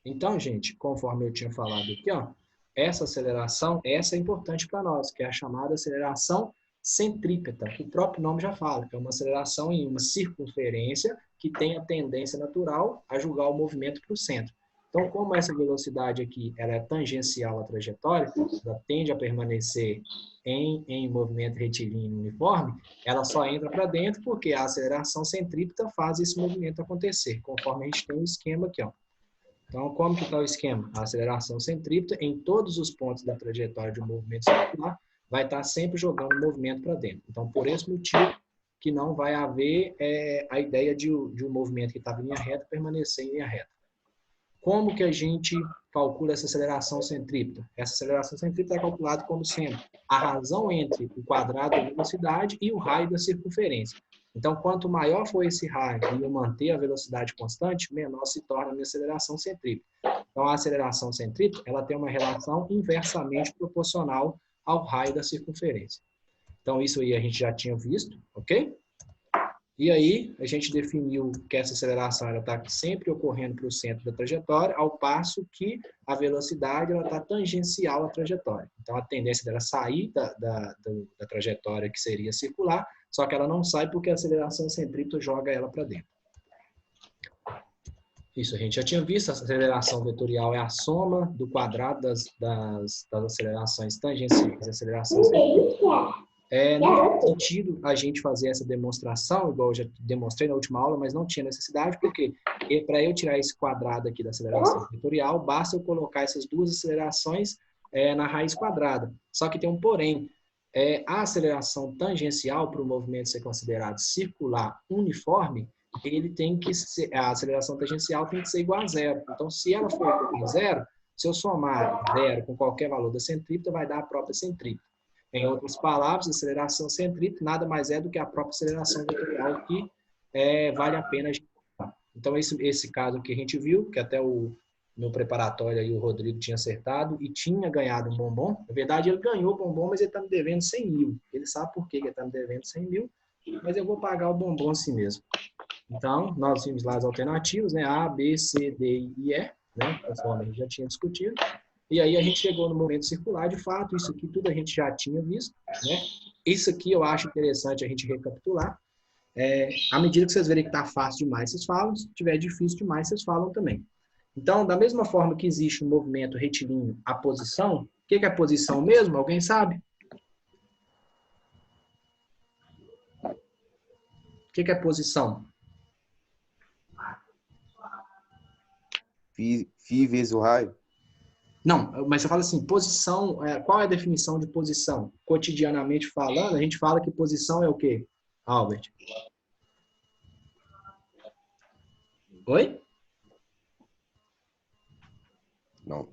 Então, gente, conforme eu tinha falado aqui, ó, essa aceleração, essa é importante para nós, que é a chamada aceleração centrípeta, que o próprio nome já fala, que é uma aceleração em uma circunferência que tem a tendência natural a jogar o movimento para o centro. Então, como essa velocidade aqui ela é tangencial à trajetória, ela tende a permanecer em movimento retilíneo uniforme, ela só entra para dentro porque a aceleração centrípeta faz esse movimento acontecer, conforme a gente tem um esquema aqui, ó. Então, como que está o esquema? A aceleração centrípeta, em todos os pontos da trajetória de um movimento circular, vai estar sempre jogando o movimento para dentro. Então, por esse motivo, que não vai haver a ideia de um movimento que estava em linha reta permanecer em linha reta. Como que a gente calcula essa aceleração centrípeta? Essa aceleração centrípeta é calculada como sendo a razão entre o quadrado da velocidade e o raio da circunferência. Então, quanto maior for esse raio e eu manter a velocidade constante, menor se torna a minha aceleração centrípeta. Então, a aceleração centrípeta ela tem uma relação inversamente proporcional ao raio da circunferência. Então, isso aí a gente já tinha visto, ok? E aí, a gente definiu que essa aceleração está sempre ocorrendo para o centro da trajetória, ao passo que a velocidade está tangencial à trajetória. Então, a tendência dela sair da trajetória que seria circular, só que ela não sai porque a aceleração centrípeta joga ela para dentro. Isso a gente já tinha visto, a aceleração vetorial é a soma do quadrado das acelerações tangenciais e aceleração centrípeta. Não faz sentido a gente fazer essa demonstração, igual eu já demonstrei na última aula, mas não tinha necessidade, porque para eu tirar esse quadrado aqui da aceleração vetorial, basta eu colocar essas duas acelerações na raiz quadrada. Só que tem um porém. A aceleração tangencial para o movimento ser considerado circular uniforme, ele tem que ser, a aceleração tangencial tem que ser igual a zero. Então, se ela for igual a zero, se eu somar zero com qualquer valor da centrípeta, vai dar a própria centrípeta. Em outras palavras, a aceleração centrípeta nada mais é do que a própria aceleração vetorial que vale a pena a gente usar. Então, esse caso que a gente viu, que até no preparatório aí o Rodrigo tinha acertado e tinha ganhado um bombom. Na verdade, ele ganhou o bombom, mas ele está me devendo 100 mil. Ele sabe por que ele está me devendo 100 mil, mas eu vou pagar o bombom assim mesmo. Então, nós vimos lá as alternativas, né? A, B, C, D e E, né? Conforme a gente já tinha discutido. E aí a gente chegou no momento circular, de fato, isso aqui tudo a gente já tinha visto, né? Isso aqui eu acho interessante a gente recapitular. À medida que vocês verem que está fácil demais, vocês falam. Se estiver difícil demais, vocês falam também. Então, da mesma forma que existe um movimento retilíneo à posição, o que é posição mesmo? Alguém sabe? O que é posição? Φ vezes o raio. Não, mas você fala assim, posição, qual é a definição de posição? Cotidianamente falando, a gente fala que posição é o quê, Albert? Oi? Não.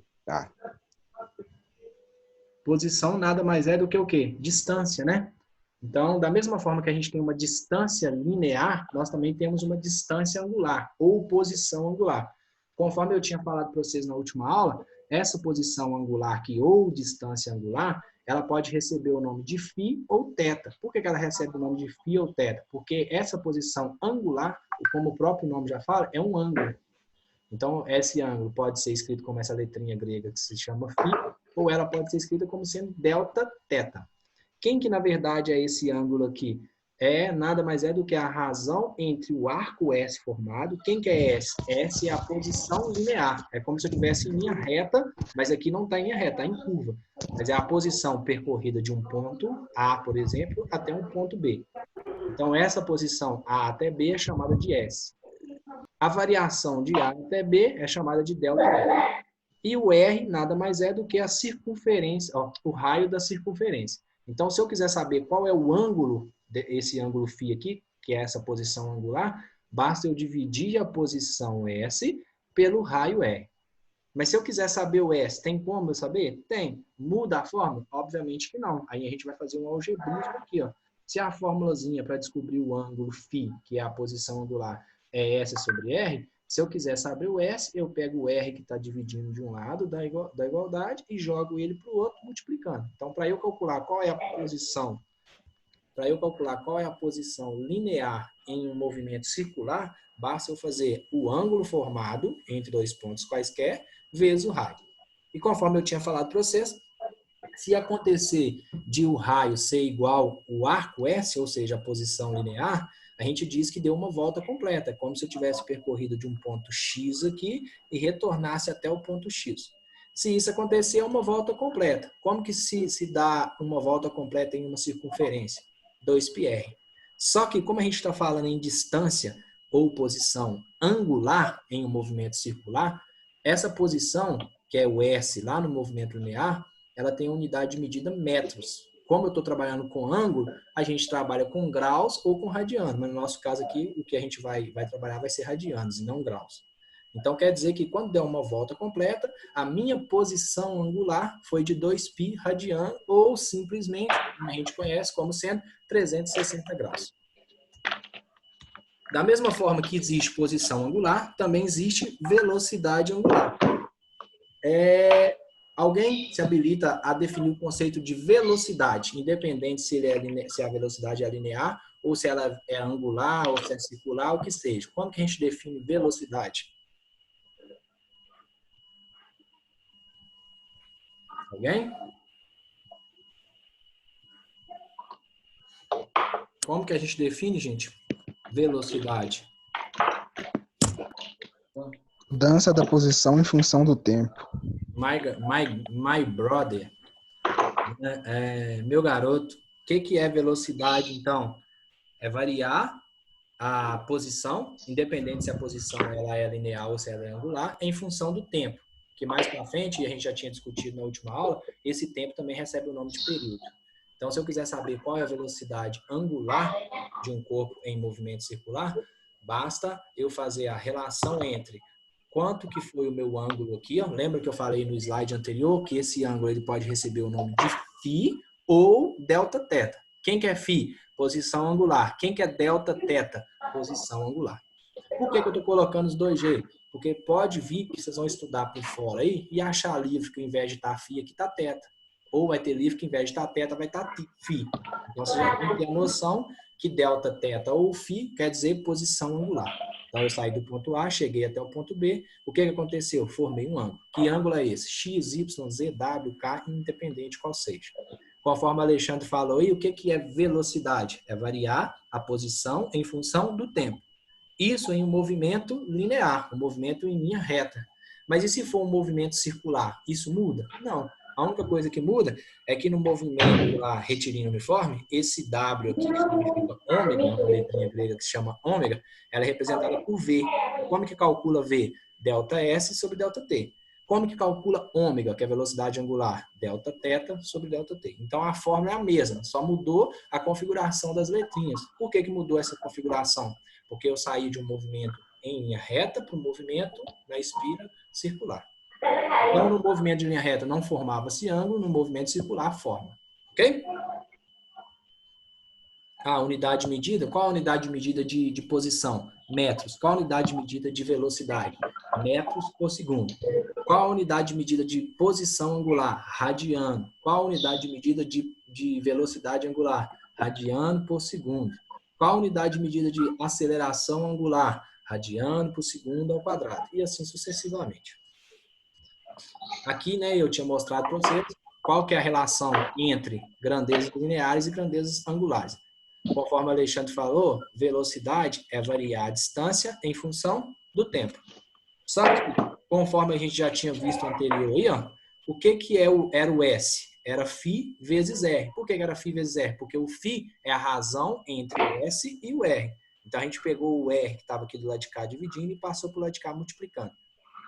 Posição nada mais é do que o quê? Distância, né? Então, da mesma forma que a gente tem uma distância linear, nós também temos uma distância angular, ou posição angular. Conforme eu tinha falado para vocês na última aula, essa posição angular aqui, ou distância angular, ela pode receber o nome de φ ou θ. Por que ela recebe o nome de φ ou θ? Porque essa posição angular, como o próprio nome já fala, é um ângulo. Então, esse ângulo pode ser escrito como essa letrinha grega que se chama φ, ou ela pode ser escrita como sendo delta θ. Quem que, na verdade, é esse ângulo aqui? Nada mais é do que a razão entre o arco S formado. Quem que é S? S é a posição linear. É como se eu estivesse em linha reta, mas aqui não está em linha reta, está em curva. Mas é a posição percorrida de um ponto A, por exemplo, até um ponto B. Então, essa posição A até B é chamada de S. A variação de A até B é chamada de delta R. E o R nada mais é do que a circunferência, o raio da circunferência. Então, se eu quiser saber qual é o ângulo, esse ângulo φ aqui, que é essa posição angular, basta eu dividir a posição S pelo raio R. Mas se eu quiser saber o S, tem como eu saber? Tem. Muda a fórmula? Obviamente que não. Aí a gente vai fazer um algebrismo aqui. Ó. Se a fórmulazinha para descobrir o ângulo φ, que é a posição angular, é S sobre R, se eu quiser saber o S, eu pego o R que está dividindo de um lado da igualdade e jogo ele para o outro multiplicando. Então, para eu calcular qual é a posição para eu calcular qual é a posição linear em um movimento circular, basta eu fazer o ângulo formado entre dois pontos quaisquer, vezes o raio. E conforme eu tinha falado para vocês, se acontecer de o raio ser igual o arco S, ou seja, a posição linear, a gente diz que deu uma volta completa. É como se eu tivesse percorrido de um ponto X aqui e retornasse até o ponto X. Se isso acontecer, é uma volta completa. Como que se dá uma volta completa em uma circunferência? 2πr. Só que, como a gente está falando em distância ou posição angular em um movimento circular, essa posição, que é o S lá no movimento linear, ela tem a unidade de medida metros. Como eu estou trabalhando com ângulo, a gente trabalha com graus ou com radianos. Mas no nosso caso aqui, o que a gente vai trabalhar vai ser radianos e não graus. Então, quer dizer que quando der uma volta completa, a minha posição angular foi de 2π radiano, ou simplesmente, como a gente conhece como sendo 360 graus. Da mesma forma que existe posição angular, também existe velocidade angular. Alguém se habilita a definir o conceito de velocidade, independente se a velocidade é linear, ou se ela é angular, ou se é circular, o que seja. Como que a gente define velocidade? Alguém? Como que a gente define, gente? Velocidade. Mudança da posição em função do tempo. My brother. Meu garoto. O que é velocidade, então? É variar a posição, independente se a posição ela é linear ou se ela é angular, em função do tempo. Que mais para frente, e a gente já tinha discutido na última aula, esse tempo também recebe o nome de período. Então, se eu quiser saber qual é a velocidade angular de um corpo em movimento circular, basta eu fazer a relação entre quanto que foi o meu ângulo aqui. Ó. Lembra que eu falei no slide anterior que esse ângulo ele pode receber o nome de φ ou delta-θ. Quem que é φ? Posição angular. Quem que é delta-θ? Posição angular. Por que eu estou colocando os dois jeitos? Porque pode vir que vocês vão estudar por fora aí e achar livre que ao invés de estar φ aqui está θ. Ou vai ter livre que ao invés de estar θ vai estar φ. Então você já tem que ter a noção que delta-θ ou φ quer dizer posição angular. Então eu saí do ponto A, cheguei até o ponto B. O que aconteceu? Formei um ângulo. Que ângulo é esse? X, Y, Z, W, K, independente qual seja. Conforme o Alexandre falou aí, o que é velocidade? É variar a posição em função do tempo. Isso em um movimento linear, um movimento em linha reta. Mas e se for um movimento circular? Isso muda? Não. A única coisa que muda é que no movimento lá, retilíneo uniforme, esse W aqui, que significa ômega, uma letrinha grega que se chama ômega, ela é representada por V. Como que calcula V? Delta S sobre delta T. Como que calcula ômega, que é a velocidade angular? Delta θ sobre delta T. Então, a fórmula é a mesma, só mudou a configuração das letrinhas. Por que mudou essa configuração? Porque eu saí de um movimento em linha reta para um movimento na espira circular. Então, no movimento de linha reta não formava-se ângulo, no movimento circular forma. Ok? A unidade de medida, qual a unidade de medida de posição? Metros. Qual a unidade de medida de velocidade? Metros por segundo. Qual a unidade de medida de posição angular? Radiano. Qual a unidade de medida de velocidade angular? Radiano por segundo. Qual a unidade de medida de aceleração angular? Radiano por segundo ao quadrado. E assim sucessivamente. Aqui, né, eu tinha mostrado para vocês qual que é a relação entre grandezas lineares e grandezas angulares. Conforme o Alexandre falou, velocidade é variar a distância em função do tempo. Só que, conforme a gente já tinha visto anterior aí, ó, o que era o S? Era φ vezes R. Por que era φ vezes R? Porque o φ é a razão entre o S e o R. Então, a gente pegou o R, que estava aqui do lado de cá, dividindo, e passou para o lado de cá, multiplicando.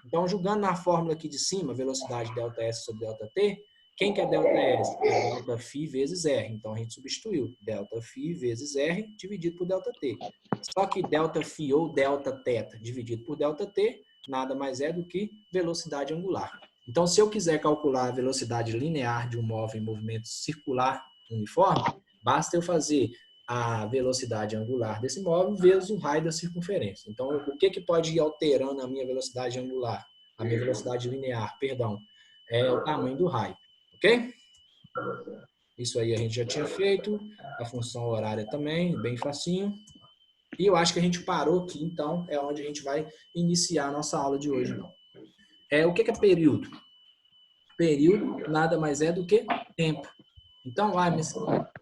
Então, julgando na fórmula aqui de cima, velocidade ΔS sobre ΔT, quem que é ΔS? É delta φ vezes R. Então, a gente substituiu delta φ vezes R dividido por ΔT. Só que delta φ ou Δθ dividido por ΔT nada mais é do que velocidade angular. Então, se eu quiser calcular a velocidade linear de um móvel em movimento circular uniforme, basta eu fazer a velocidade angular desse móvel vezes o raio da circunferência. Então, o que pode ir alterando a minha velocidade angular? A minha velocidade linear, perdão, é o tamanho do raio. Ok? Isso aí a gente já tinha feito. A função horária também, bem facinho. E eu acho que a gente parou aqui, então, é onde a gente vai iniciar a nossa aula de hoje. Então. O que é período? Período nada mais é do que tempo. Então, mas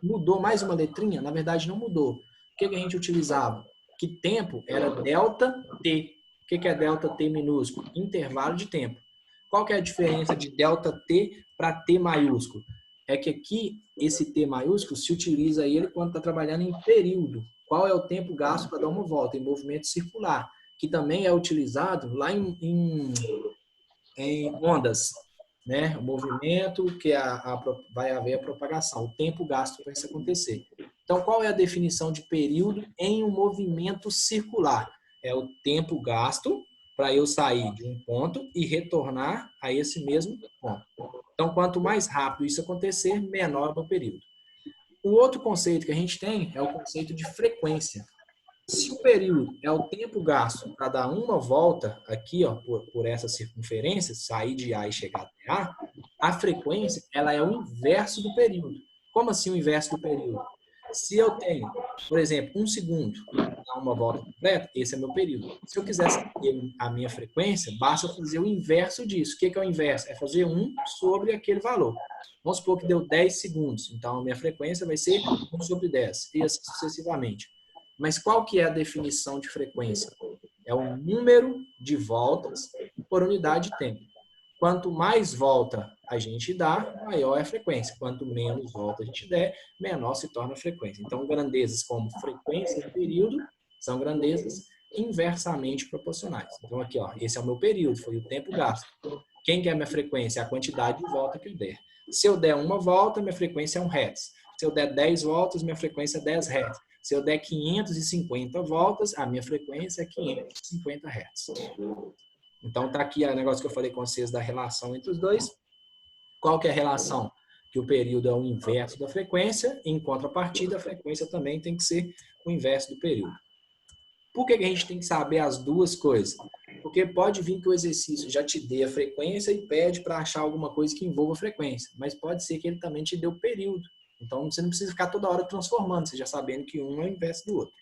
mudou mais uma letrinha? Na verdade, não mudou. O que a gente utilizava? Que tempo era delta T. O que é delta T minúsculo? Intervalo de tempo. Qual que é a diferença de delta T para T maiúsculo? É que aqui, esse T maiúsculo, se utiliza ele quando está trabalhando em período. Qual é o tempo gasto para dar uma volta? Em movimento circular, que também é utilizado lá em ondas, né? O movimento que vai haver a propagação, o tempo gasto para isso acontecer. Então, qual é a definição de período em um movimento circular? É o tempo gasto para eu sair de um ponto e retornar a esse mesmo ponto. Então, quanto mais rápido isso acontecer, menor é o período. O outro conceito que a gente tem é o conceito de frequência. Se o período é o tempo gasto para dar uma volta aqui, ó, por essa circunferência, sair de A e chegar até a frequência ela é o inverso do período. Como assim o inverso do período? Se eu tenho, por exemplo, 1 segundo para dar uma volta completa, esse é meu período. Se eu quiser saber a minha frequência, basta fazer o inverso disso. O que é o inverso? É fazer 1 sobre aquele valor. Vamos supor que deu 10 segundos. Então, a minha frequência vai ser 1 sobre 10, e assim sucessivamente. Mas qual que é a definição de frequência? É o número de voltas por unidade de tempo. Quanto mais volta a gente dá, maior é a frequência. Quanto menos volta a gente der, menor se torna a frequência. Então, grandezas como frequência e período são grandezas inversamente proporcionais. Então, aqui, ó, esse é o meu período, foi o tempo gasto. Quem que é a minha frequência? É a quantidade de volta que eu der. Se eu der uma volta, minha frequência é 1 Hz. Se eu der 10 voltas, minha frequência é 10 Hz. Se eu der 550 voltas, a minha frequência é 550 Hz. Então, tá aqui o negócio que eu falei com vocês da relação entre os dois. Qual que é a relação? Que o período é o inverso da frequência, em contrapartida, a frequência também tem que ser o inverso do período. Por que a gente tem que saber as duas coisas? Porque pode vir que o exercício já te dê a frequência e pede para achar alguma coisa que envolva a frequência, mas pode ser que ele também te dê o período. Então, você não precisa ficar toda hora transformando, você já sabendo que um é o inverso do outro.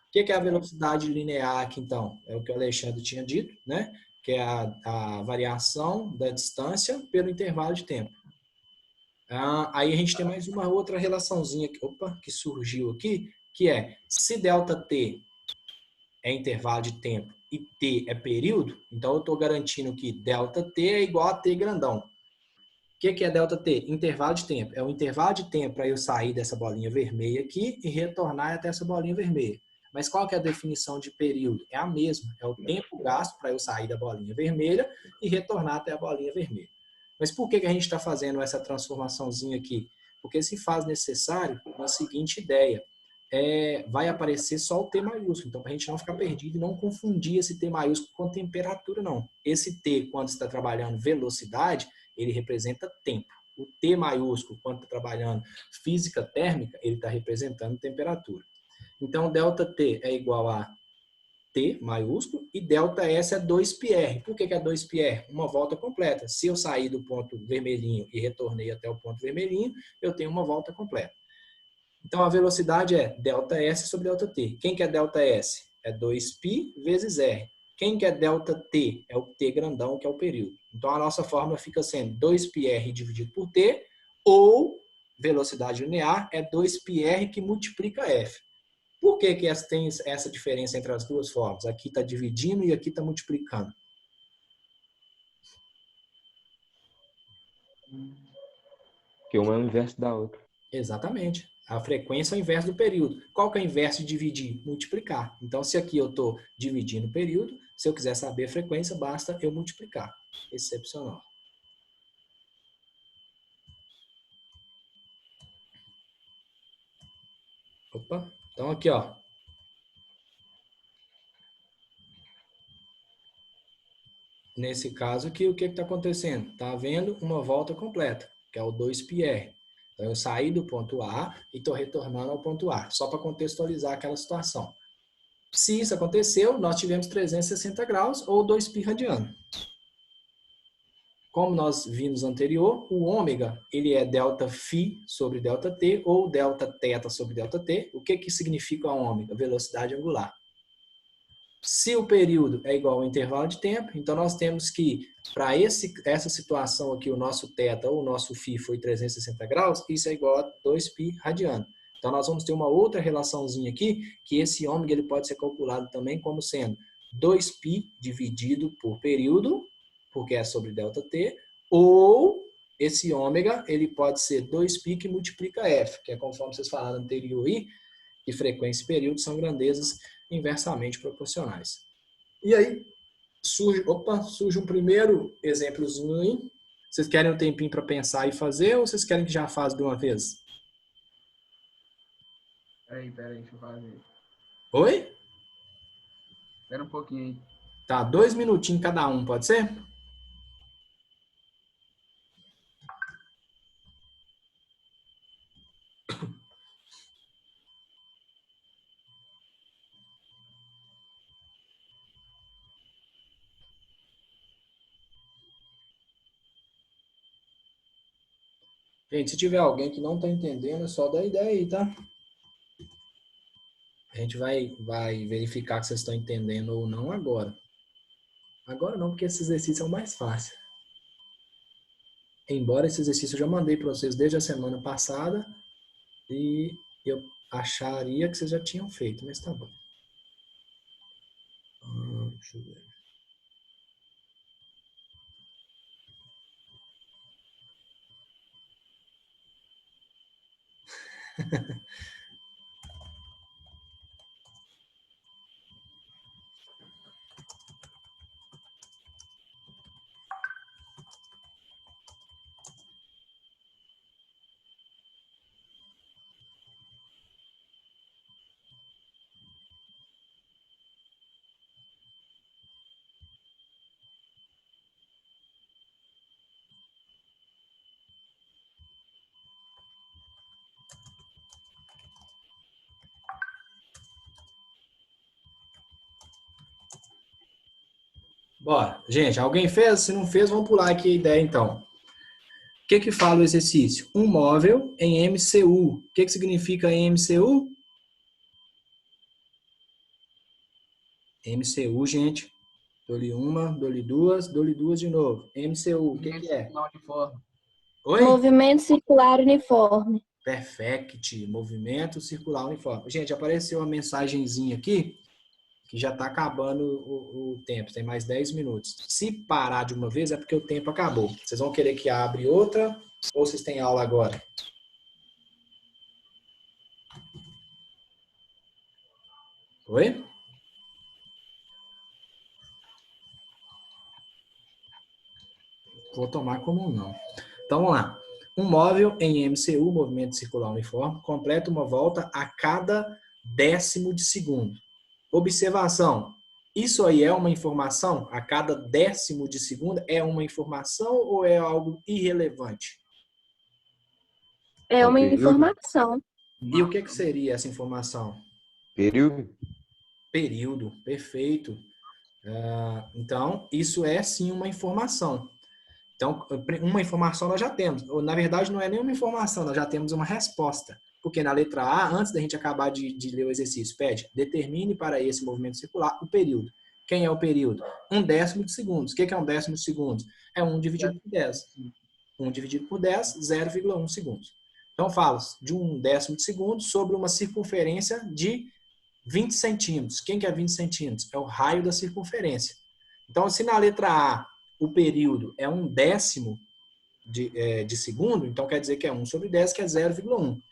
O que é a velocidade linear aqui, então? É o que o Alexandre tinha dito, né? Que é a variação da distância pelo intervalo de tempo. Aí a gente tem mais uma outra relaçãozinha que surgiu aqui, que é, se ΔT é intervalo de tempo e T é período, então eu estou garantindo que ΔT é igual a T grandão. O que é ΔT? Intervalo de tempo. É o intervalo de tempo para eu sair dessa bolinha vermelha aqui e retornar até essa bolinha vermelha. Mas qual que é a definição de período? É a mesma. É o tempo gasto para eu sair da bolinha vermelha e retornar até a bolinha vermelha. Mas por que a gente está fazendo essa transformaçãozinha aqui? Porque se faz necessário uma seguinte ideia. Vai aparecer só o T maiúsculo. Então, para a gente não ficar perdido e não confundir esse T maiúsculo com temperatura, não. Esse T, quando você está trabalhando velocidade, ele representa tempo. O T maiúsculo, quando está trabalhando física térmica, ele está representando temperatura. Então, ΔT é igual a T maiúsculo e ΔS é 2πr. Por que é 2πr? Uma volta completa. Se eu sair do ponto vermelhinho e retornei até o ponto vermelhinho, eu tenho uma volta completa. Então, a velocidade é ΔS sobre ΔT. Quem que é ΔS? É 2π vezes R. Quem que é ΔT? É o T grandão, que é o período. Então, a nossa fórmula fica sendo 2πr dividido por T, ou velocidade linear é 2πr que multiplica F. Por que tem essa diferença entre as duas formas? Aqui está dividindo e aqui está multiplicando. Porque uma é o inverso da outra. Exatamente. A frequência é o inverso do período. Qual que é o inverso de dividir? Multiplicar. Então, se aqui eu estou dividindo o período, se eu quiser saber a frequência, basta eu multiplicar. Excepcional. Opa. Então, aqui, ó. Nesse caso aqui, o que está acontecendo? Está havendo uma volta completa, que é o 2πr. Então, eu saí do ponto A e estou retornando ao ponto A, só para contextualizar aquela situação. Se isso aconteceu, nós tivemos 360 graus ou 2π radiano. como nós vimos anterior, o ômega ele é delta φ sobre delta t ou delta θ sobre delta t. O que significa o ômega? Velocidade angular. Se o período é igual ao intervalo de tempo, então nós temos que, para essa situação aqui, o nosso θ ou o nosso φ foi 360 graus, isso é igual a 2π radiano. Então nós vamos ter uma outra relaçãozinha aqui, que esse ômega ele pode ser calculado também como sendo 2π dividido por período, porque é sobre ΔT, ou esse ômega ele pode ser 2π que multiplica F, que é conforme vocês falaram anterior aí, que frequência e período são grandezas inversamente proporcionais. E aí surge um primeiro exemplozinho aí. Vocês querem um tempinho para pensar e fazer, ou vocês querem que já faça de uma vez? Peraí, deixa eu fazer. Oi? Espera um pouquinho aí. Tá, 2 minutinhos cada um, pode ser? Gente, se tiver alguém que não está entendendo, é só dar ideia aí, tá? A gente vai verificar que vocês estão entendendo ou não agora. Agora não, porque esse exercício é o mais fácil. Embora esse exercício eu já mandei para vocês desde a semana passada e eu acharia que vocês já tinham feito, mas tá bom. Deixa eu ver. Bora. Gente, alguém fez? Se não fez, vamos pular aqui a ideia então. O que fala o exercício? Um móvel em MCU. O que significa em MCU? MCU, gente. Dou-lhe uma, dou-lhe duas de novo. MCU, o que é? Oi? Movimento circular uniforme. Perfect. Movimento circular uniforme. Gente, apareceu uma mensagenzinha aqui que já está acabando o tempo. Tem mais 10 minutos. Se parar de uma vez é porque o tempo acabou. Vocês vão querer que abra outra ou vocês têm aula agora? Oi? Vou tomar como não. Então, vamos lá. Um móvel em MCU, movimento circular uniforme, completa uma volta a cada 10º de segundo. Observação. Isso aí é uma informação? A cada 10º de segundo é uma informação ou é algo irrelevante? É uma informação. E o que seria essa informação? Período. Período, perfeito. Então, isso é sim uma informação. Então, uma informação nós já temos. Na verdade, não é nenhuma informação, nós já temos uma resposta. Porque na letra A, antes da gente acabar de ler o exercício, pede, determine para esse movimento circular o período. Quem é o período? 1/10 de segundos. O que é 1/10 de segundos? É 1 dividido por 10. 1 dividido por 10, 0,1 segundos. Então, fala de 1/10 de segundo sobre uma circunferência de 20 centímetros. Quem que é 20 centímetros? É o raio da circunferência. Então, se na letra A o período é 1/10 de segundo, então quer dizer que é 1 sobre 10, que é 0,1.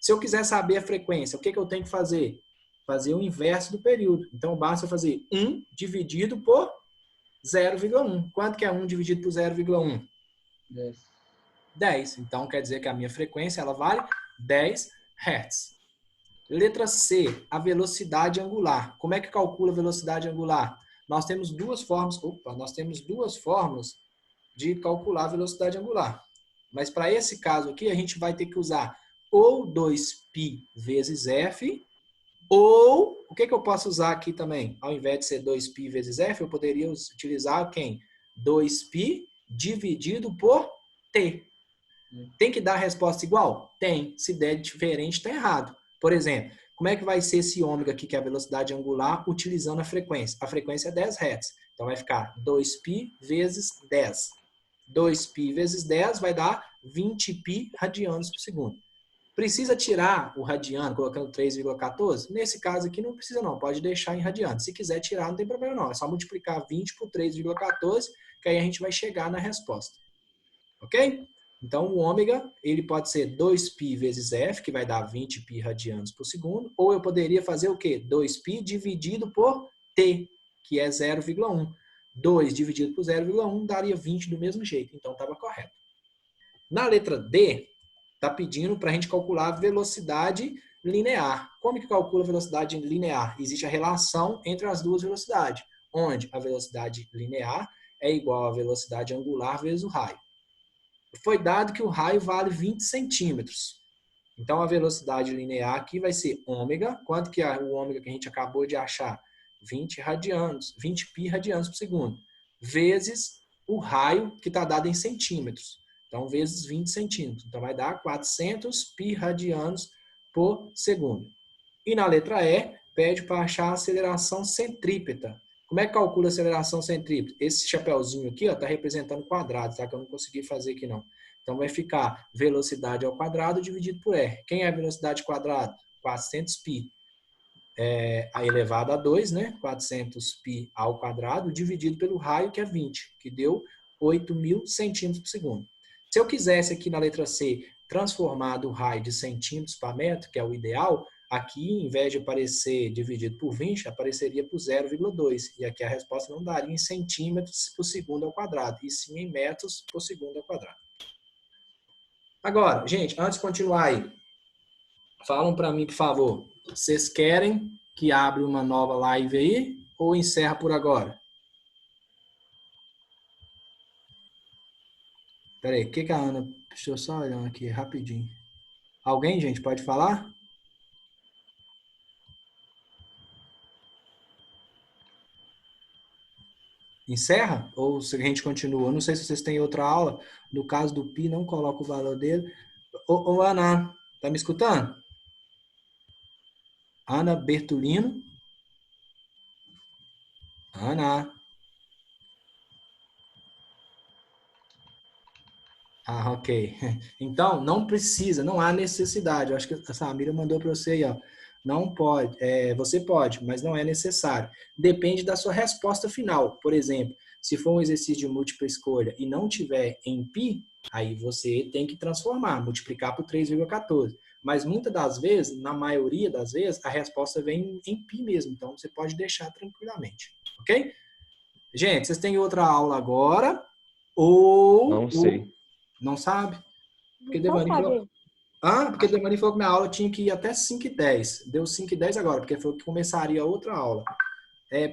Se eu quiser saber a frequência, o que eu tenho que fazer? Fazer o inverso do período. Então, basta fazer 1 dividido por 0,1. Quanto que é 1 dividido por 0,1? 10. Então, quer dizer que a minha frequência ela vale 10 Hz. Letra C, a velocidade angular. Como é que calcula a velocidade angular? Nós temos duas formas de calcular a velocidade angular. Mas para esse caso aqui, a gente vai ter que usar ou 2π vezes f, ou, o que eu posso usar aqui também? Ao invés de ser 2π vezes f, eu poderia utilizar quem? 2π dividido por t. Tem que dar a resposta igual? Tem. Se der diferente, está errado. Por exemplo, como é que vai ser esse ômega aqui, que é a velocidade angular, utilizando a frequência? A frequência é 10 Hz. Então, vai ficar 2π vezes 10. 2π vezes 10 vai dar 20π radianos por segundo. Precisa tirar o radiano colocando 3,14? Nesse caso aqui não precisa não, pode deixar em radiano. Se quiser tirar, não tem problema não. É só multiplicar 20 por 3,14, que aí a gente vai chegar na resposta. Ok? Então, o ômega, ele pode ser 2π vezes f, que vai dar 20π radianos por segundo, ou eu poderia fazer o quê? 2π dividido por t, que é 0,1. 2 dividido por 0,1 daria 20 do mesmo jeito, então estava correto. Na letra D, está pedindo para a gente calcular a velocidade linear. Como que calcula a velocidade linear? Existe a relação entre as duas velocidades, onde a velocidade linear é igual à velocidade angular vezes o raio. Foi dado que o raio vale 20 centímetros. Então, a velocidade linear aqui vai ser ômega. Quanto que é o ômega que a gente acabou de achar? 20 radianos, 20π radianos por segundo, vezes o raio que está dado em centímetros. Então, vezes 20 centímetros. Então, vai dar 400π radianos por segundo. E na letra E, pede para achar a aceleração centrípeta. Como é que calcula a aceleração centrípeta? Esse chapeuzinho aqui está representando quadrado, tá? Que eu não consegui fazer aqui não. Então, vai ficar velocidade ao quadrado dividido por R. Quem é a velocidade quadrada? 400π elevado a 2, né? 400π ao quadrado, dividido pelo raio, que é 20, que deu 8.000 centímetros por segundo. Se eu quisesse aqui na letra C transformar do raio de centímetros para metro, que é o ideal, aqui, em vez de aparecer dividido por 20, apareceria por 0,2. E aqui a resposta não daria em centímetros por segundo ao quadrado, e sim em metros por segundo ao quadrado. Agora, gente, antes de continuar aí, falam para mim, por favor, vocês querem que abra uma nova live aí ou encerra por agora? Peraí, o que que a Ana... Deixa eu só olhar aqui rapidinho. Alguém, gente, pode falar? Encerra? Ou se a gente continua? Eu não sei se vocês têm outra aula. No caso do Pi, não coloca o valor dele. Ô Ana, tá me escutando? Ana Bertolino. Ana. Ah, ok. Então, não precisa, não há necessidade. Eu acho que a Samira mandou para você aí, ó. Não pode, você pode, mas não é necessário. Depende da sua resposta final. Por exemplo, se for um exercício de múltipla escolha e não tiver em π, aí você tem que transformar, multiplicar por 3,14. Mas muitas das vezes, na maioria das vezes, a resposta vem em π mesmo. Então, você pode deixar tranquilamente. Ok? Gente, vocês têm outra aula agora? Ou... Não sei. Não sabe? Porque Não Devani falou... sabe. Porque Devani falou que minha aula tinha que ir até 5h10. Deu 5h10 agora, porque falou que começaria outra aula.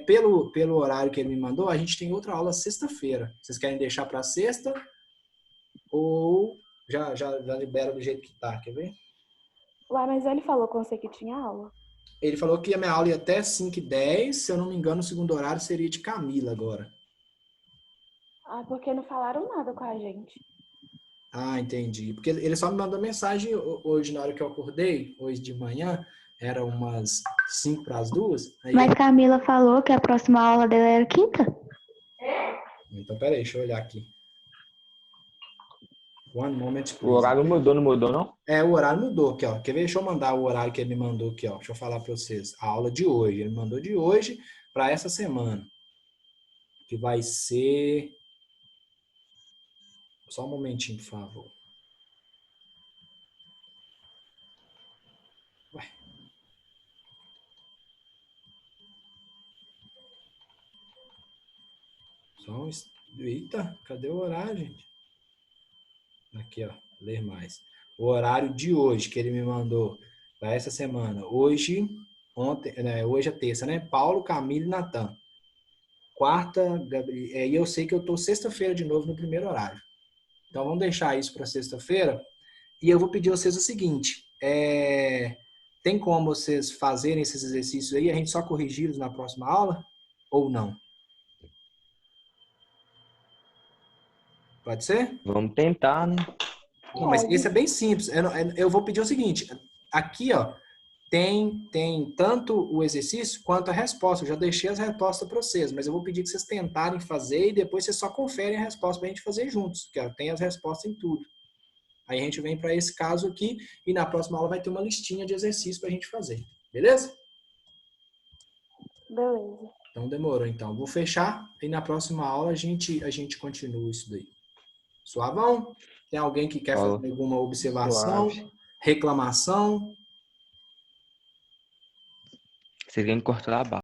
Pelo horário que ele me mandou, a gente tem outra aula sexta-feira. Vocês querem deixar para sexta? Ou já libera do jeito que tá, quer ver? Ué, mas ele falou com você que tinha aula. Ele falou que a minha aula ia até 5h10. Se eu não me engano, o segundo horário seria de Camila agora. Ah, porque não falaram nada com a gente. Ah, entendi. Porque ele só me mandou mensagem hoje, na hora que eu acordei, hoje de manhã, era umas 5 para as 2. Aí Mas Camila falou que a próxima aula dela era quinta? Então, peraí, deixa eu olhar aqui. One moment, please. O horário mudou, não mudou, não? O horário mudou aqui, ó. Quer ver? Deixa eu mandar o horário que ele me mandou aqui, ó. Deixa eu falar para vocês. A aula de hoje. Ele mandou de hoje para essa semana. Que vai ser... Só um momentinho, por favor. Ué. Só um... Eita, cadê o horário, gente? Aqui, ó. Ler mais. O horário de hoje que ele me mandou para essa semana. Hoje, ontem, hoje é terça, né? Paulo, Camila e Natan. Quarta, Gabriel. E eu sei que eu tô sexta-feira de novo no primeiro horário. Então, vamos deixar isso para sexta-feira. E eu vou pedir a vocês o seguinte. Tem como vocês fazerem esses exercícios aí, a gente só corrigi-los na próxima aula? Ou não? Pode ser? Vamos tentar, né? Não, mas Pode. esse é bem simples. Eu vou pedir o seguinte. Aqui, ó, tem tanto o exercício quanto a resposta. Eu já deixei as respostas para vocês, mas eu vou pedir que vocês tentarem fazer e depois vocês só conferem a resposta para a gente fazer juntos, que ó, tem as respostas em tudo. Aí a gente vem para esse caso aqui e na próxima aula vai ter uma listinha de exercícios para a gente fazer. Beleza? Beleza. Então demorou, então. Vou fechar e na próxima aula a gente continua isso daí. Suavão? Tem alguém que quer Fala. fazer alguma observação, Suave. reclamação? Vocês vêm cortar a barra.